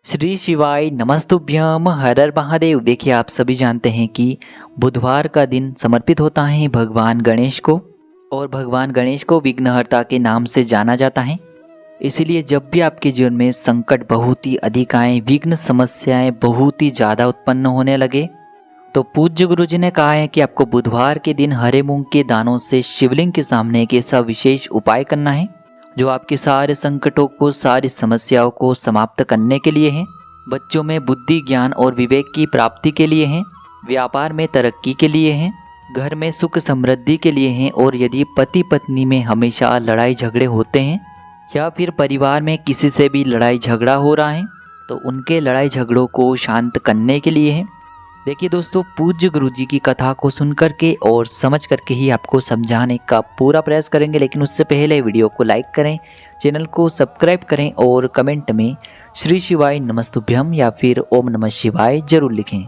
श्री शिवाय नमस्तुभ्यम हर हर महादेव। देखिए, आप सभी जानते हैं कि बुधवार का दिन समर्पित होता है भगवान गणेश को, और भगवान गणेश को विघ्नहर्ता के नाम से जाना जाता है। इसीलिए जब भी आपके जीवन में संकट बहुत ही अधिक आए, विघ्न समस्याएं बहुत ही ज़्यादा उत्पन्न होने लगे, तो पूज्य गुरु जी ने कहा है कि आपको बुधवार के दिन हरे मूंग के दानों से शिवलिंग के सामने एक ऐसा विशेष उपाय करना है जो आपके सारे संकटों को, सारी समस्याओं को समाप्त करने के लिए है। बच्चों में बुद्धि, ज्ञान और विवेक की प्राप्ति के लिए है, व्यापार में तरक्की के लिए है, घर में सुख समृद्धि के लिए है। और यदि पति पत्नी में हमेशा लड़ाई झगड़े होते हैं या फिर परिवार में किसी से भी लड़ाई झगड़ा हो रहा है तो उनके लड़ाई झगड़ों को शांत करने के लिए है। देखिए दोस्तों, पूज्य गुरु जी की कथा को सुन करके और समझ करके ही आपको समझाने का पूरा प्रयास करेंगे। लेकिन उससे पहले वीडियो को लाइक करें, चैनल को सब्सक्राइब करें और कमेंट में श्री शिवाय नमस्तुभ्यम या फिर ओम नमः शिवाय जरूर लिखें।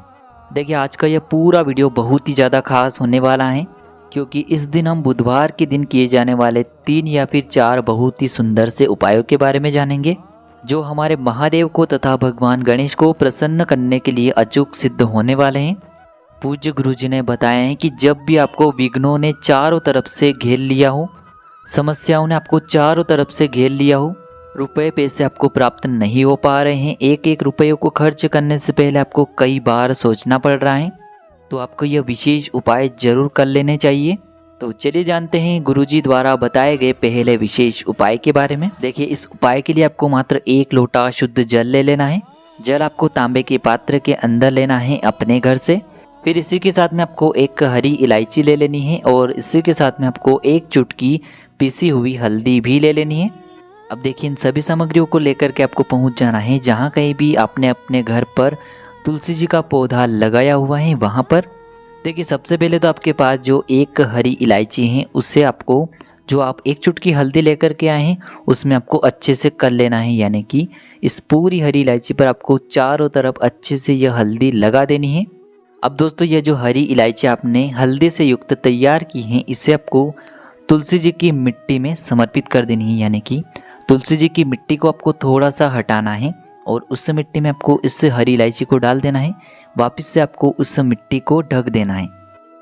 देखिए, आज का यह पूरा वीडियो बहुत ही ज़्यादा खास होने वाला है, क्योंकि इस दिन हम बुधवार के दिन किए जाने वाले 3 या फिर 4 बहुत ही सुंदर से उपायों के बारे में जानेंगे, जो हमारे महादेव को तथा भगवान गणेश को प्रसन्न करने के लिए अचूक सिद्ध होने वाले हैं। पूज्य गुरु जी ने बताया है कि जब भी आपको विघ्नों ने चारों तरफ से घेर लिया हो, समस्याओं ने आपको चारों तरफ से घेर लिया हो, रुपए पैसे आपको प्राप्त नहीं हो पा रहे हैं, एक एक रुपये को खर्च करने से पहले आपको कई बार सोचना पड़ रहा है, तो आपको यह विशेष उपाय जरूर कर लेने चाहिए। तो चलिए जानते हैं गुरुजी द्वारा बताए गए पहले विशेष उपाय के बारे में। देखिए, इस उपाय के लिए आपको मात्र 1 लोटा शुद्ध जल ले लेना है। जल आपको तांबे के पात्र के अंदर लेना है अपने घर से। फिर इसी के साथ में आपको एक हरी इलायची ले लेनी है और इसी के साथ में आपको 1 चुटकी पिसी हुई हल्दी भी ले लेनी है। अब देखिए, इन सभी सामग्रियों को लेकर के आपको पहुँच जाना है जहाँ कहीं भी आपने अपने घर पर तुलसी जी का पौधा लगाया हुआ है वहाँ पर। देखिए, सबसे पहले तो आपके पास जो 1 हरी इलायची है उससे आपको, जो आप 1 चुटकी हल्दी लेकर के आए हैं उसमें आपको अच्छे से कर लेना है, यानी कि इस पूरी हरी इलायची पर आपको चारों तरफ अच्छे से यह हल्दी लगा देनी है। अब दोस्तों, यह जो हरी इलायची आपने हल्दी से युक्त तैयार की है, इसे आपको तुलसी जी की मिट्टी में समर्पित कर देनी है, यानी कि तुलसी जी की मिट्टी को आपको थोड़ा सा हटाना है और उस मिट्टी में आपको इस हरी इलायची को डाल देना है। वापस से आपको उस मिट्टी को ढक देना है,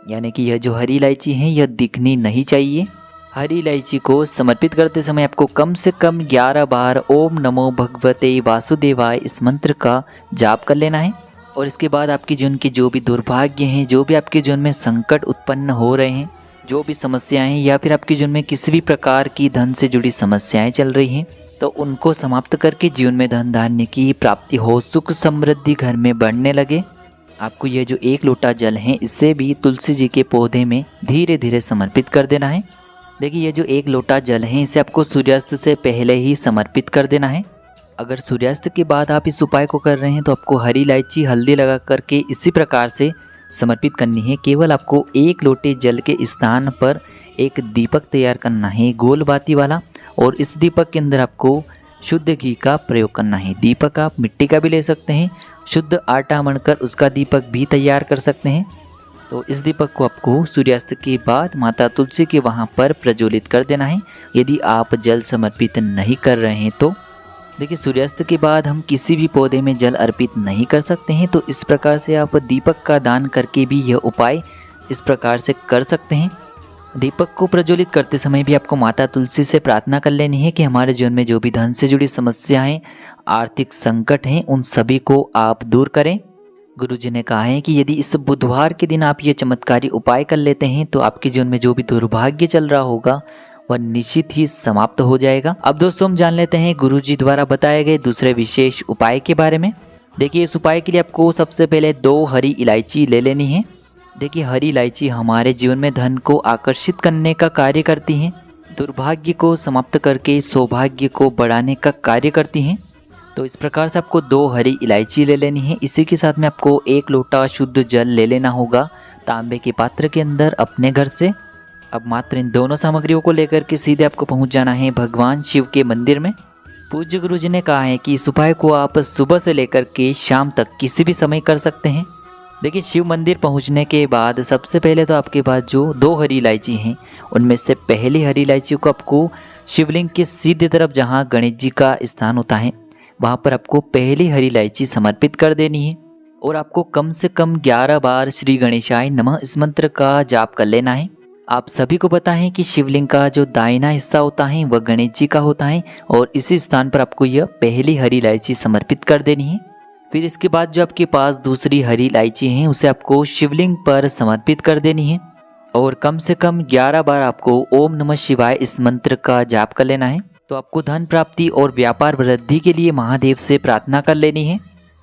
यानी कि यह जो हरी इलायची है यह दिखनी नहीं चाहिए। हरी इलायची को समर्पित करते समय आपको कम से कम 11 बार ओम नमो भगवते वासुदेवाय इस मंत्र का जाप कर लेना है। और इसके बाद आपके जीवन के जो भी दुर्भाग्य हैं, जो भी आपके जीवन में संकट उत्पन्न हो रहे हैं, जो भी समस्याएं या फिर आपके जीवन में किसी भी प्रकार की धन से जुड़ी समस्याएं चल रही हैं, तो उनको समाप्त करके जीवन में धन धान्य की प्राप्ति हो, सुख समृद्धि घर में बढ़ने लगे। आपको यह जो 1 लोटा जल है इसे भी तुलसी जी के पौधे में धीरे धीरे समर्पित कर देना है। देखिए, ये जो 1 लोटा जल है इसे आपको सूर्यास्त से पहले ही समर्पित कर देना है। अगर सूर्यास्त के बाद आप इस उपाय को कर रहे हैं तो आपको हरी इलायची हल्दी लगा करके इसी प्रकार से समर्पित करनी है। केवल आपको 1 लोटे जल के स्थान पर एक दीपक तैयार करना है, गोल बाती वाला, और इस दीपक के अंदर आपको शुद्ध घी का प्रयोग करना है। दीपक आप मिट्टी का भी ले सकते हैं, शुद्ध आटा मढ़कर उसका दीपक भी तैयार कर सकते हैं। तो इस दीपक को आपको सूर्यास्त के बाद माता तुलसी के वहाँ पर प्रज्वलित कर देना है, यदि आप जल समर्पित नहीं कर रहे हैं तो। देखिए, सूर्यास्त के बाद हम किसी भी पौधे में जल अर्पित नहीं कर सकते हैं, तो इस प्रकार से आप दीपक का दान करके भी यह उपाय इस प्रकार से कर सकते हैं। दीपक को प्रज्वलित करते समय भी आपको माता तुलसी से प्रार्थना कर लेनी है कि हमारे जीवन में जो भी धन से जुड़ी समस्याएं, आर्थिक संकट हैं, उन सभी को आप दूर करें। गुरुजी ने कहा है कि यदि इस बुधवार के दिन आप ये चमत्कारी उपाय कर लेते हैं तो आपके जीवन में जो भी दुर्भाग्य चल रहा होगा वह निश्चित ही समाप्त हो जाएगा। अब दोस्तों, हम जान लेते हैं गुरुजी द्वारा बताए गए दूसरे विशेष उपाय के बारे में। देखिए, इस उपाय के लिए आपको सबसे पहले 2 हरी इलायची ले लेनी है। देखिए, हरी इलायची हमारे जीवन में धन को आकर्षित करने का कार्य करती हैं, दुर्भाग्य को समाप्त करके सौभाग्य को बढ़ाने का कार्य करती हैं। तो इस प्रकार से आपको 2 हरी इलायची ले लेनी है। इसी के साथ में आपको 1 लोटा शुद्ध जल ले लेना होगा तांबे के पात्र के अंदर अपने घर से। अब मात्र इन दोनों सामग्रियों को लेकर के सीधे आपको पहुंच जाना है भगवान शिव के मंदिर में। पूज्य गुरु जी ने कहा है कि इस उपाय को आप सुबह से लेकर के शाम तक किसी भी समय कर सकते हैं। देखिए, शिव मंदिर पहुंचने के बाद सबसे पहले तो आपके पास जो 2 हरी इलायची हैं उनमें से पहली हरी इलायची को आपको शिवलिंग के सीधे तरफ, जहां गणेश जी का स्थान होता है, वहाँ पर आपको पहली हरी इलायची समर्पित कर देनी है और आपको कम से कम 11 बार श्री गणेशाय नमः इस मंत्र का जाप कर लेना है। आप सभी को पता है कि शिवलिंग का जो दाहिना हिस्सा होता है वह गणेश जी का होता है और इसी स्थान पर आपको यह पहली हरी इलायची समर्पित कर देनी है। फिर इसके बाद जो आपके पास दूसरी हरी इलायची है उसे आपको शिवलिंग पर समर्पित कर देनी है और कम से कम 11 बार आपको ओम नमः शिवाय इस मंत्र का जाप कर लेना है। तो आपको धन प्राप्ति और व्यापार वृद्धि के लिए महादेव से प्रार्थना कर लेनी है।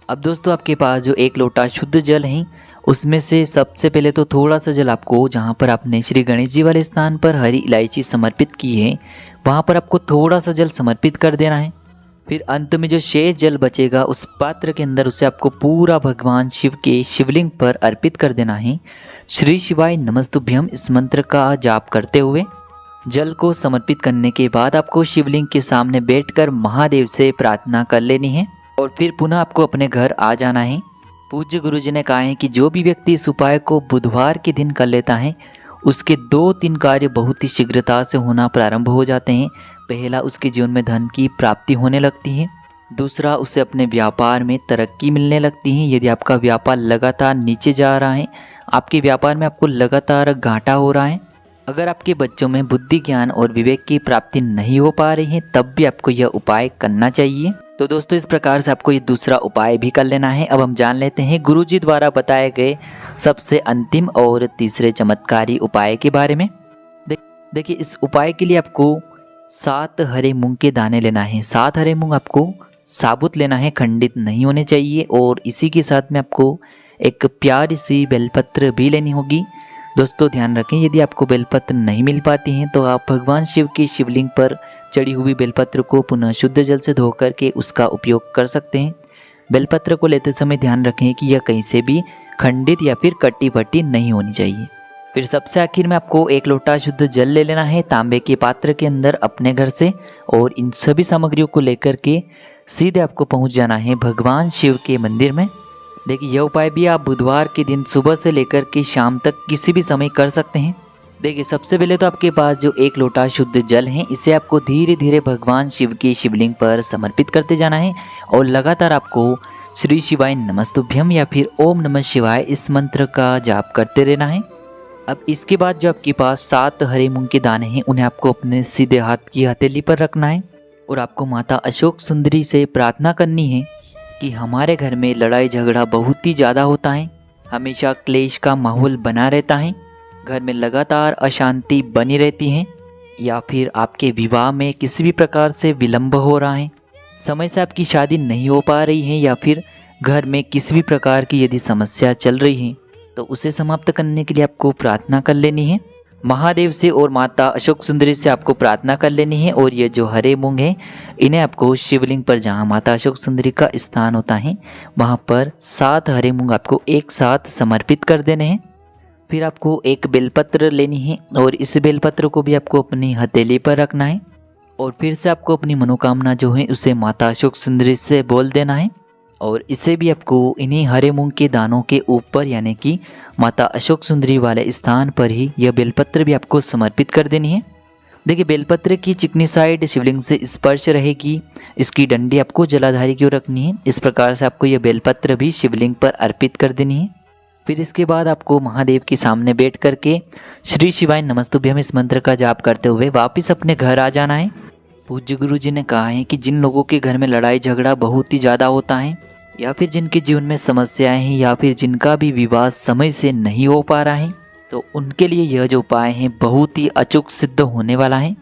अब दोस्तों आपके पास जो 1 लोटा शुद्ध जल है उसमें से सबसे पहले तो थोड़ा सा जल आपको जहाँ पर आपने श्री गणेश जी वाले स्थान पर हरी इलायची समर्पित की है वहाँ पर आपको थोड़ा सा जल समर्पित कर देना है। फिर अंत में जो शेष जल बचेगा उस पात्र के अंदर उसे आपको पूरा भगवान शिव के शिवलिंग पर अर्पित कर देना है। श्री शिवाय नमस्तुभ्यम इस मंत्र का जाप करते हुए जल को समर्पित करने के बाद आपको शिवलिंग के सामने बैठकर महादेव से प्रार्थना कर लेनी है और फिर पुनः आपको अपने घर आ जाना है। पूज्य गुरुजी ने कहा है कि जो भी व्यक्ति इस उपाय को बुधवार के दिन कर लेता है उसके 2-3 कार्य बहुत ही शीघ्रता से होना प्रारंभ हो जाते हैं। पहला, उसके जीवन में धन की प्राप्ति होने लगती है। दूसरा, उसे अपने व्यापार में तरक्की मिलने लगती है। यदि आपका व्यापार लगातार नीचे जा रहा है, आपके व्यापार में आपको लगातार घाटा हो रहा है, अगर आपके बच्चों में बुद्धि ज्ञान और विवेक की प्राप्ति नहीं हो पा रही है तब भी आपको यह उपाय करना चाहिए। तो दोस्तों इस प्रकार से आपको ये दूसरा उपाय भी कर लेना है। अब हम जान लेते हैं गुरुजी द्वारा बताए गए सबसे अंतिम और तीसरे चमत्कारी उपाय के बारे में। देखिए इस उपाय के लिए आपको 7 हरे मूंग के दाने लेना है। 7 हरे मूंग आपको साबुत लेना है, खंडित नहीं होने चाहिए। और इसी के साथ में आपको एक प्यारी सी बेलपत्र भी लेनी होगी। दोस्तों ध्यान रखें, यदि आपको बेलपत्र नहीं मिल पाती हैं तो आप भगवान शिव की शिवलिंग पर चढ़ी हुई बेलपत्र को पुनः शुद्ध जल से धो करके उसका उपयोग कर सकते हैं। बेलपत्र को लेते समय ध्यान रखें कि यह कहीं से भी खंडित या फिर कटी फटी नहीं होनी चाहिए। फिर सबसे आखिर में आपको 1 लोटा शुद्ध जल ले लेना है तांबे के पात्र के अंदर अपने घर से और इन सभी सामग्रियों को लेकर के सीधे आपको पहुंच जाना है भगवान शिव के मंदिर में। देखिए यह उपाय भी आप बुधवार के दिन सुबह से लेकर के शाम तक किसी भी समय कर सकते हैं। देखिए सबसे पहले तो आपके पास जो 1 लोटा शुद्ध जल है इसे आपको धीरे धीरे भगवान शिव की शिवलिंग पर समर्पित करते जाना है और लगातार आपको श्री शिवाय नमस्तुभ्यम या फिर ओम नमः शिवाय इस मंत्र का जाप करते रहना है। अब इसके बाद जो आपके पास 7 हरे मूंग के दाने हैं उन्हें आपको अपने सीधे हाथ की हथेली पर रखना है और आपको माता अशोक सुंदरी से प्रार्थना करनी है कि हमारे घर में लड़ाई झगड़ा बहुत ही ज़्यादा होता है, हमेशा क्लेश का माहौल बना रहता है, घर में लगातार अशांति बनी रहती है या फिर आपके विवाह में किसी भी प्रकार से विलंब हो रहा है, समय से आपकी शादी नहीं हो पा रही है या फिर घर में किसी भी प्रकार की यदि समस्या चल रही है तो उसे समाप्त करने के लिए आपको प्रार्थना कर लेनी है। महादेव से और माता अशोक सुंदरी से आपको प्रार्थना कर लेनी है और ये जो हरे मूंग हैं इन्हें आपको शिवलिंग पर जहाँ माता अशोक सुंदरी का स्थान होता है वहाँ पर 7 हरे मूंग आपको एक साथ समर्पित कर देने हैं। फिर आपको एक बेलपत्र लेनी है और इस बेलपत्र को भी आपको अपनी हथेली पर रखना है और फिर से आपको अपनी मनोकामना जो है उसे माता अशोक सुंदरी से बोल देना है और इसे भी आपको इन्हीं हरे मूंग के दानों के ऊपर यानी कि माता अशोक सुंदरी वाले स्थान पर ही यह बेलपत्र भी आपको समर्पित कर देनी है। देखिए बेलपत्र की चिकनी साइड शिवलिंग से स्पर्श रहेगी, इसकी डंडी आपको जलाधारी की ओर रखनी है। इस प्रकार से आपको यह बेलपत्र भी शिवलिंग पर अर्पित कर देनी है। फिर इसके बाद आपको महादेव के सामने बैठ करके श्री शिवाय नमस्तुभ्यम इस मंत्र का जाप करते हुए वापस अपने घर आ जाना है। पूज्य गुरु जी ने कहा है कि जिन लोगों के घर में लड़ाई झगड़ा बहुत ही ज़्यादा होता है या फिर जिनके जीवन में समस्याएं हैं या फिर जिनका भी विवाह समय से नहीं हो पा रहा है तो उनके लिए यह जो उपाय है बहुत ही अचूक सिद्ध होने वाला है।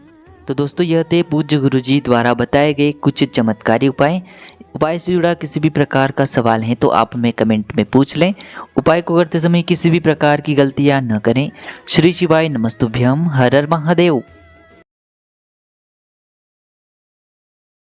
तो दोस्तों यह थे पूज्य गुरु जी द्वारा बताए गए कुछ चमत्कारी उपाय से जुड़ा किसी भी प्रकार का सवाल है तो आप हमें कमेंट में पूछ लें। उपाय को करते समय किसी भी प्रकार की गलतियां न करें। श्री शिवाय नमस्तुभ्यम। हर हर महादेव।